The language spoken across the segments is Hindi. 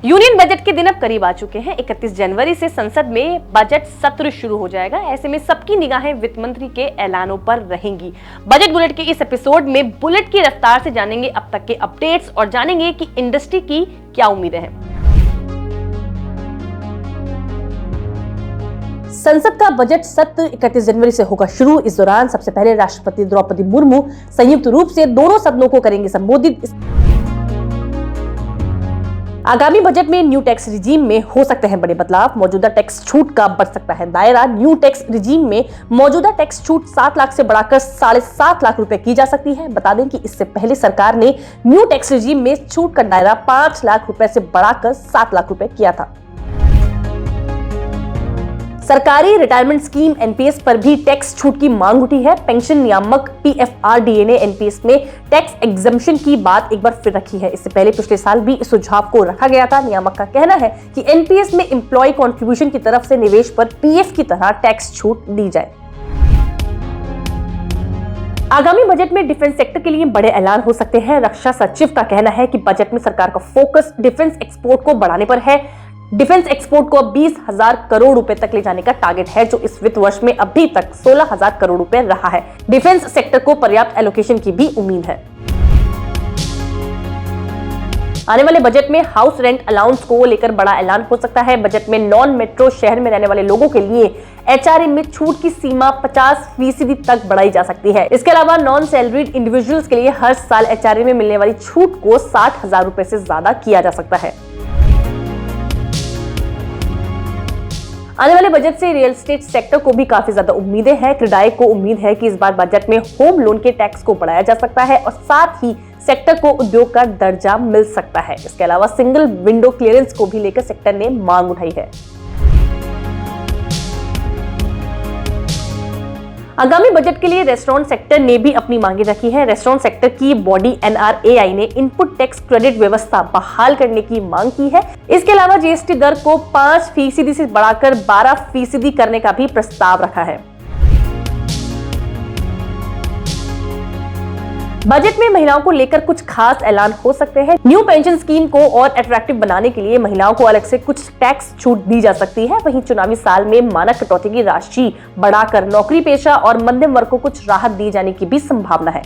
यूनियन बजट के दिन अब करीब आ चुके हैं। 31 जनवरी से संसद में बजट सत्र शुरू हो जाएगा। ऐसे में सबकी निगाहें वित्त मंत्री के ऐलानों पर रहेंगी। बजट बुलेट के इस एपिसोड में बुलेट की रफ्तार से जानेंगे अब तक के अपडेट्स और जानेंगे कि इंडस्ट्री की क्या उम्मीदें हैं। संसद का बजट सत्र 31 जनवरी से होगा शुरू। इस दौरान सबसे पहले राष्ट्रपति द्रौपदी मुर्मू संयुक्त रूप से दोनों सदनों को करेंगे संबोधित। आगामी बजट में न्यू टैक्स रिजीम में हो सकते हैं बड़े बदलाव। मौजूदा टैक्स छूट का बढ़ सकता है दायरा। न्यू टैक्स रिजीम में मौजूदा टैक्स छूट 7 लाख से बढ़ाकर 7.5 लाख रुपए की जा सकती है। बता दें कि इससे पहले सरकार ने न्यू टैक्स रिजीम में छूट का दायरा 5 लाख रुपए से बढ़ाकर 7 लाख रुपए किया था। सरकारी रिटायरमेंट स्कीम एनपीएस पर भी टैक्स छूट की मांग उठी है। पेंशन नियामक पीएफआरडीए ने एनपीएस में टैक्स एग्जम्पशन की बात एक बार फिर रखी है। इससे पहले पिछले साल भी इस सुझाव को रखा गया था। नियामक का कहना है कि एनपीएस में एम्प्लॉय कंट्रीब्यूशन की तरफ से निवेश पर पीएफ की तरह टैक्स छूट दी जाए। आगामी बजट में डिफेंस सेक्टर के लिए बड़े ऐलान हो सकते हैं। रक्षा सचिव का कहना है कि बजट में सरकार का फोकस डिफेंस एक्सपोर्ट को बढ़ाने पर है। डिफेंस एक्सपोर्ट को अब 20,000 करोड़ रुपए तक ले जाने का टारगेट है, जो इस वित्त वर्ष में अभी तक 16,000 करोड़ रुपए रहा है। डिफेंस सेक्टर को पर्याप्त एलोकेशन की भी उम्मीद है। आने वाले बजट में हाउस रेंट अलाउंस को लेकर बड़ा ऐलान हो सकता है। बजट में नॉन मेट्रो शहर में रहने वाले लोगों के लिए एचआरए में छूट की सीमा 50% तक बढ़ाई जा सकती है। इसके अलावा नॉन सैलरीड इंडिविजुअल्स के लिए हर साल एचआरए में मिलने वाली छूट को 60,000 रुपए से ज्यादा किया जा सकता है। आने वाले बजट से रियल एस्टेट सेक्टर को भी काफी ज्यादा उम्मीदें हैं। क्रेडाई को उम्मीद है कि इस बार बजट में होम लोन के टैक्स को बढ़ाया जा सकता है और साथ ही सेक्टर को उद्योग का दर्जा मिल सकता है। इसके अलावा सिंगल विंडो क्लियरेंस को भी लेकर सेक्टर ने मांग उठाई है। आगामी बजट के लिए रेस्टोरेंट सेक्टर ने भी अपनी मांगे रखी है। रेस्टोरेंट सेक्टर की बॉडी एनआरएआई ने इनपुट टैक्स क्रेडिट व्यवस्था बहाल करने की मांग की है। इसके अलावा जीएसटी दर को 5% से बढ़ाकर 12% करने का भी प्रस्ताव रखा है। बजट में महिलाओं को लेकर कुछ खास ऐलान हो सकते हैं। न्यू पेंशन स्कीम को और अट्रैक्टिव बनाने के लिए महिलाओं को अलग से कुछ टैक्स छूट दी जा सकती है। वहीं चुनावी साल में मानक कटौती की राशि बढ़ाकर नौकरी पेशा और मध्यम वर्ग को कुछ राहत दी जाने की भी संभावना है।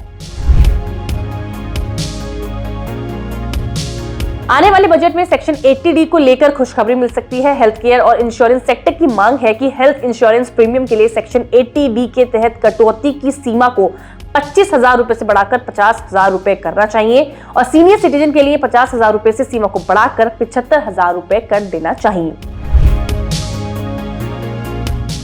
आने वाले बजट में सेक्शन 80D को लेकर खुशखबरी मिल सकती है। हेल्थ केयर और इंश्योरेंस सेक्टर की मांग है कि हेल्थ इंश्योरेंस प्रीमियम के लिए सेक्शन 80D के तहत कटौती की सीमा को 25,000 रुपए से बढ़ाकर 50,000 रुपए करना चाहिए और सीनियर सिटीजन के लिए 50,000 रुपए से सीमा को बढ़ाकर 75,000 रुपए कर देना चाहिए।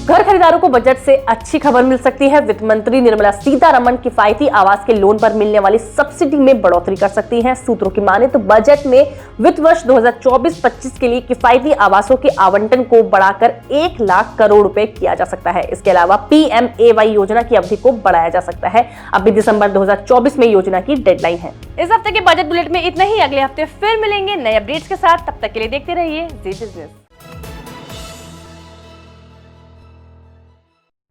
घर खरीदारों को बजट से अच्छी खबर मिल सकती है। वित्त मंत्री निर्मला सीतारमण किफायती आवास के लोन पर मिलने वाली सब्सिडी में बढ़ोतरी कर सकती हैं। सूत्रों की माने तो बजट में वित्त वर्ष 2024-25 के लिए किफायती आवासों के आवंटन को बढ़ाकर 1 लाख करोड़ रुपए किया जा सकता है। इसके अलावा पीएमएवाई योजना की अवधि को बढ़ाया जा सकता है। अभी दिसंबर 2024 में योजना की डेडलाइन है। इस हफ्ते के बजट बुलेटिन में इतना ही। अगले हफ्ते फिर मिलेंगे नए अपडेट्स के साथ। तब तक के लिए देखते रहिए जी बिजनेस।